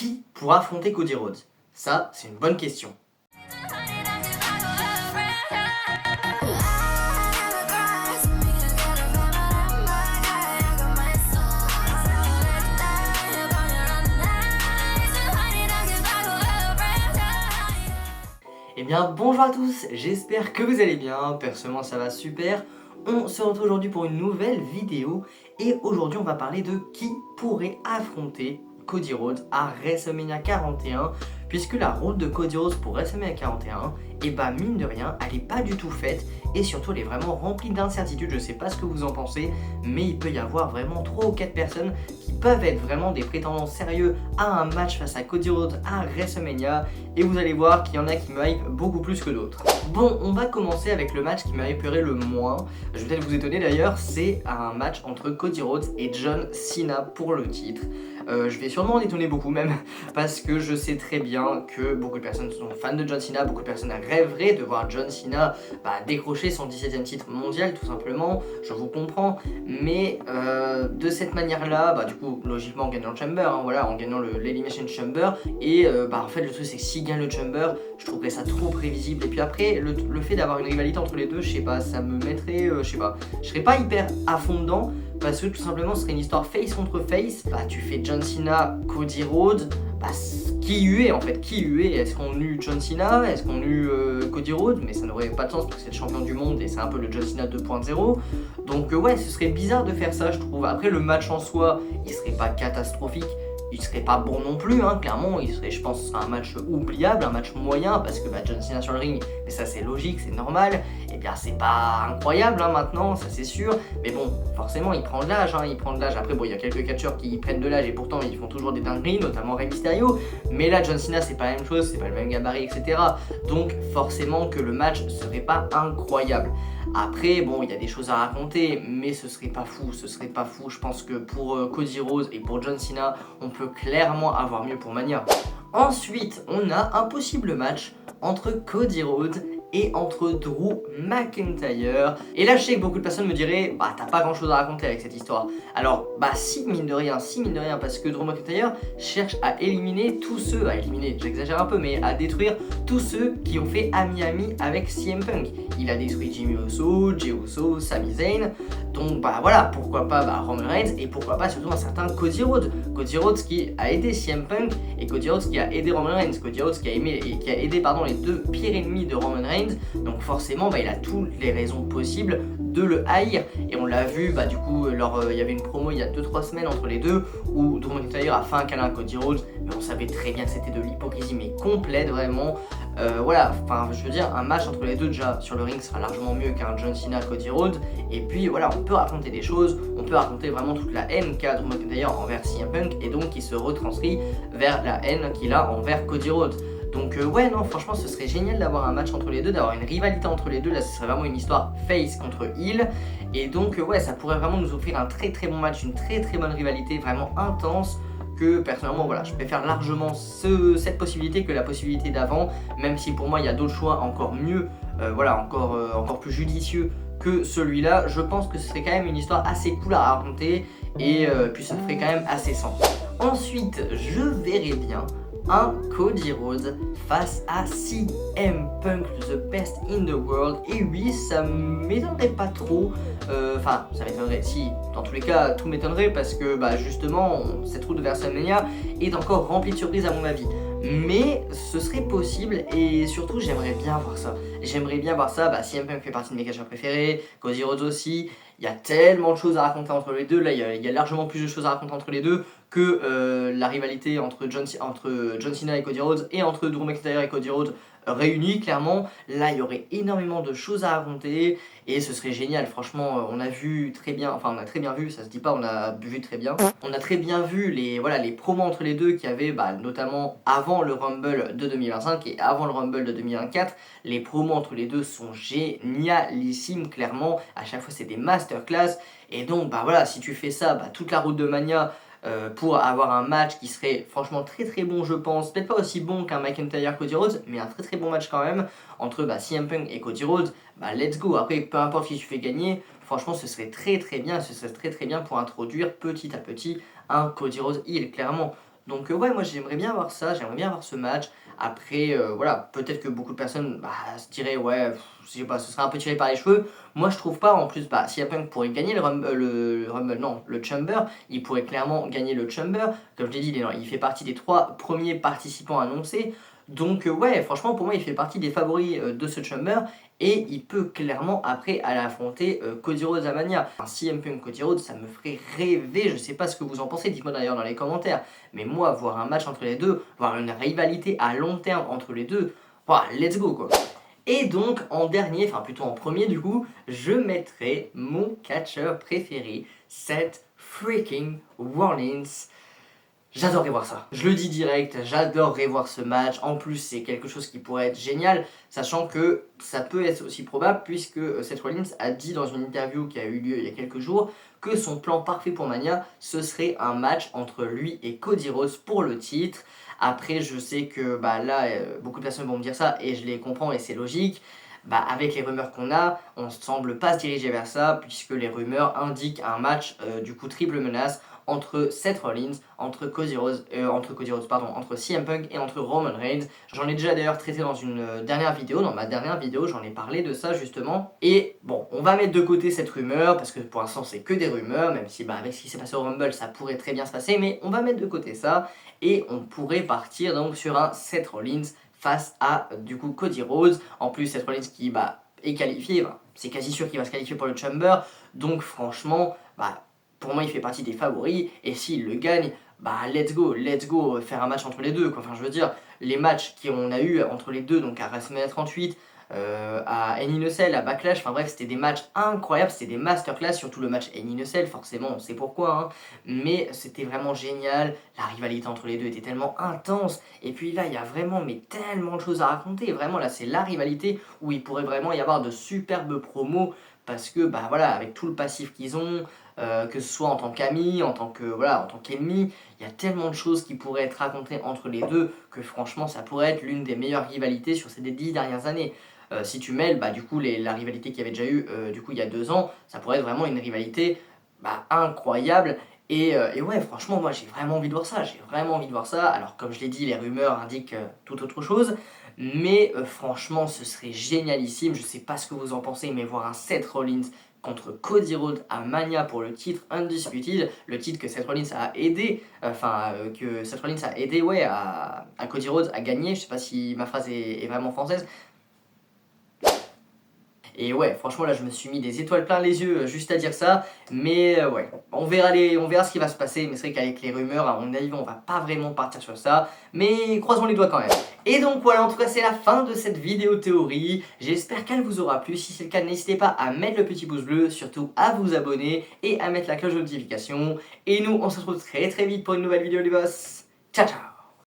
qui pourra affronter Cody Rhodes? Ça, c'est une bonne question. Eh bien bonjour à tous, j'espère que vous allez bien, personnellement ça va super. On se retrouve aujourd'hui pour une nouvelle vidéo et aujourd'hui on va parler de qui pourrait affronter Cody Rhodes à WrestleMania 41, puisque la route de Cody Rhodes pour WrestleMania 41, et bah mine de rien, elle est pas du tout faite et surtout elle est vraiment remplie d'incertitudes. Je sais pas ce que vous en pensez, mais il peut y avoir vraiment 3 ou 4 personnes qui peuvent être vraiment des prétendants sérieux à un match face à Cody Rhodes à WrestleMania, et vous allez voir qu'il y en a qui me hype beaucoup plus que d'autres. Bon, on va commencer avec le match qui m'a hyperé le moins. Je vais peut-être vous étonner d'ailleurs, c'est un match entre Cody Rhodes et John Cena pour le titre. Je vais sûrement en étonner beaucoup même, parce que je sais très bien que beaucoup de personnes sont fans de John Cena, beaucoup de personnes rêveraient de voir John Cena décrocher son 17e titre mondial tout simplement, je vous comprends, mais de cette manière-là, du coup logiquement en gagnant le Chamber, voilà, en gagnant l'Elimination Chamber, et en fait le truc c'est que s'il gagne le Chamber, je trouverais ça trop prévisible, et puis après le fait d'avoir une rivalité entre les deux, je sais pas, ça me mettrait, je sais pas, je serais pas hyper à fond dedans, parce que tout simplement ce serait une histoire face contre face. Tu fais John Cena, Cody Rhodes, qui eut en fait, qui eut? Est-ce qu'on eut John Cena? Est-ce qu'on eut Cody Rhodes? Mais ça n'aurait pas de sens parce que c'est le champion du monde et c'est un peu le John Cena 2.0. Donc ouais, ce serait bizarre de faire ça, je trouve. Après le match en soi, il serait pas catastrophique, il serait pas bon non plus, clairement, il serait, je pense, un match oubliable, un match moyen, parce que John Cena sur le ring, mais ça c'est logique, c'est normal, et bien c'est pas incroyable maintenant, ça c'est sûr, mais bon, forcément il prend de l'âge, après bon, il y a quelques catcheurs qui prennent de l'âge et pourtant ils font toujours des dingueries, notamment Rey Mysterio, mais là John Cena c'est pas la même chose, c'est pas le même gabarit, etc. Donc forcément que le match serait pas incroyable. Après, bon, il y a des choses à raconter, mais ce serait pas fou, Je pense que pour Cody Rhodes et pour John Cena, on peut clairement avoir mieux pour Mania. Ensuite, on a un possible match entre Cody Rhodes et entre Drew McIntyre. Et là, je sais que beaucoup de personnes me diraient, t'as pas grand chose à raconter avec cette histoire. Alors, si mine de rien, parce que Drew McIntyre cherche à éliminer tous ceux, j'exagère un peu, mais à détruire tous ceux qui ont fait ami-ami avec CM Punk. Il a détruit Jimmy Uso, Jey Uso, Sami Zayn, donc voilà, pourquoi pas Roman Reigns, et pourquoi pas surtout un certain Cody Rhodes. Cody Rhodes qui a aidé CM Punk, et Cody Rhodes qui a aidé Roman Reigns, Cody Rhodes qui a aidé les deux pires ennemis de Roman Reigns, donc forcément il a toutes les raisons possibles de le haïr, et on l'a vu du coup il y avait une promo il y a 2-3 semaines entre les deux où Drew McIntyre a fait un câlin à Cody Rhodes, mais on savait très bien que c'était de l'hypocrisie mais complète vraiment. Je veux dire, un match entre les deux déjà sur le ring sera largement mieux qu'un John Cena Cody Rhodes, et puis voilà, on peut raconter des choses, on peut raconter vraiment toute la haine qu'a Drew McIntyre envers CM Punk et donc qui se retranscrit vers la haine qu'il a envers Cody Rhodes. Donc ouais, non, franchement ce serait génial d'avoir un match entre les deux, d'avoir une rivalité entre les deux. Là ce serait vraiment une histoire face contre heel, et donc ouais, ça pourrait vraiment nous offrir un très très bon match, une très très bonne rivalité vraiment intense, que personnellement je préfère largement cette possibilité que la possibilité d'avant, même si pour moi il y a d'autres choix encore mieux, encore plus judicieux que celui-là. Je pense que ce serait quand même une histoire assez cool à raconter, et puis ça ferait quand même assez sens. Ensuite, je verrais bien un Cody Rhodes face à CM Punk, the best in the world. Et oui, ça m'étonnerait pas trop, ça m'étonnerait, si, dans tous les cas, tout m'étonnerait parce que justement, cette route de WrestleMania est encore remplie de surprises à mon avis. Mais ce serait possible, et surtout j'aimerais bien voir ça. CM Punk fait partie de mes catcheurs préférés, Cody Rhodes aussi. Il y a tellement de choses à raconter entre les deux. Là, il y a largement plus de choses à raconter entre les deux que la rivalité entre John Cena et Cody Rhodes, et entre Drew McIntyre et Cody Rhodes réunis, clairement. Là, il y aurait énormément de choses à raconter, et ce serait génial. Franchement, on a très bien vu, ça se dit pas, on a vu très bien. On a très bien vu les promos entre les deux qu'il y avait, notamment avant le Rumble de 2025 et avant le Rumble de 2024. Les promos entre les deux sont génialissimes, clairement. À chaque fois, c'est des masterclass. Et donc, si tu fais ça, toute la route de Mania, pour avoir un match qui serait franchement très très bon, je pense. Peut-être pas aussi bon qu'un McIntyre Cody Rhodes, mais un très très bon match quand même entre CM Punk et Cody Rhodes. Let's go. Après, peu importe qui tu fais gagner, franchement ce serait très très bien, pour introduire petit à petit un Cody Rhodes heel, clairement. Donc ouais, moi j'aimerais bien voir ça, j'aimerais bien voir ce match. Après, voilà, peut-être que beaucoup de personnes se diraient ouais, je sais pas, ce serait un peu tiré par les cheveux. Moi je trouve pas, en plus, CM Punk pourrait gagner le Rumble, non, le Chamber, il pourrait clairement gagner le Chamber. Comme je l'ai dit, il fait partie des 3 premiers participants annoncés. Donc ouais, franchement pour moi il fait partie des favoris de ce Chamber et il peut clairement après aller affronter Cody Rhodes à Mania. Un CM Punk Cody Rhodes, ça me ferait rêver, je sais pas ce que vous en pensez, dites-moi d'ailleurs dans les commentaires. Mais moi, voir un match entre les deux, voir une rivalité à long terme entre les deux, ouah, let's go quoi. Et donc en dernier, enfin plutôt en premier du coup, je mettrai mon catcheur préféré, Seth freaking Rollins. J'adorerais voir ça. Je le dis direct, j'adorerais voir ce match. En plus, c'est quelque chose qui pourrait être génial, sachant que ça peut être aussi probable, puisque Seth Rollins a dit dans une interview qui a eu lieu il y a quelques jours que son plan parfait pour Mania, ce serait un match entre lui et Cody Rhodes pour le titre. Après, je sais que là, beaucoup de personnes vont me dire ça, et je les comprends, et c'est logique. Avec les rumeurs qu'on a, on ne semble pas se diriger vers ça, puisque les rumeurs indiquent un match, du coup triple menace, entre Seth Rollins, entre CM Punk et entre Roman Reigns. J'en ai déjà d'ailleurs traité dans une dernière vidéo, dans ma dernière vidéo, j'en ai parlé de ça justement. Et bon, on va mettre de côté cette rumeur, parce que pour l'instant c'est que des rumeurs, même si avec ce qui s'est passé au Rumble, ça pourrait très bien se passer, mais on va mettre de côté ça, et on pourrait partir donc sur un Seth Rollins face à du coup Cody Rhodes. En plus Seth Rollins qui est qualifié, c'est quasi sûr qu'il va se qualifier pour le Chamber, donc franchement, pour moi il fait partie des favoris, et s'il le gagne, let's go, faire un match entre les deux, quoi. Enfin je veux dire, les matchs qu'on a eu entre les deux, donc à WrestleMania 38, à Hell in a Cell, à Backlash, enfin bref, c'était des matchs incroyables, c'était des masterclass, surtout le match Hell in a Cell, forcément on sait pourquoi, hein, mais c'était vraiment génial, la rivalité entre les deux était tellement intense, et puis là il y a vraiment tellement de choses à raconter, vraiment là c'est la rivalité où il pourrait vraiment y avoir de superbes promos, parce que voilà, avec tout le passif qu'ils ont, que ce soit en tant qu'amis, en tant qu'ennemis, il y a tellement de choses qui pourraient être racontées entre les deux que franchement ça pourrait être l'une des meilleures rivalités sur ces 10 dernières années. Si tu mêles du coup la rivalité qu'il y avait déjà eu du coup il y a 2 ans, ça pourrait être vraiment une rivalité incroyable. Et ouais, franchement, moi j'ai vraiment envie de voir ça, j'ai vraiment envie de voir ça. Alors, comme je l'ai dit, les rumeurs indiquent tout autre chose, mais franchement, ce serait génialissime. Je sais pas ce que vous en pensez, mais voir un Seth Rollins contre Cody Rhodes à Mania pour le titre Undisputed, le titre que Seth Rollins a aidé, que Seth Rollins a aidé à Cody Rhodes à gagner. Je sais pas si ma phrase est vraiment française. Et ouais, franchement, là, je me suis mis des étoiles plein les yeux juste à dire ça. Mais ouais, on verra ce qui va se passer. Mais c'est vrai qu'avec les rumeurs, à mon avis, on va pas vraiment partir sur ça. Mais croisons les doigts quand même. Et donc voilà, en tout cas, c'est la fin de cette vidéo théorie. J'espère qu'elle vous aura plu. Si c'est le cas, n'hésitez pas à mettre le petit pouce bleu, surtout à vous abonner et à mettre la cloche de notification. Et nous, on se retrouve très très vite pour une nouvelle vidéo les boss. Ciao ciao.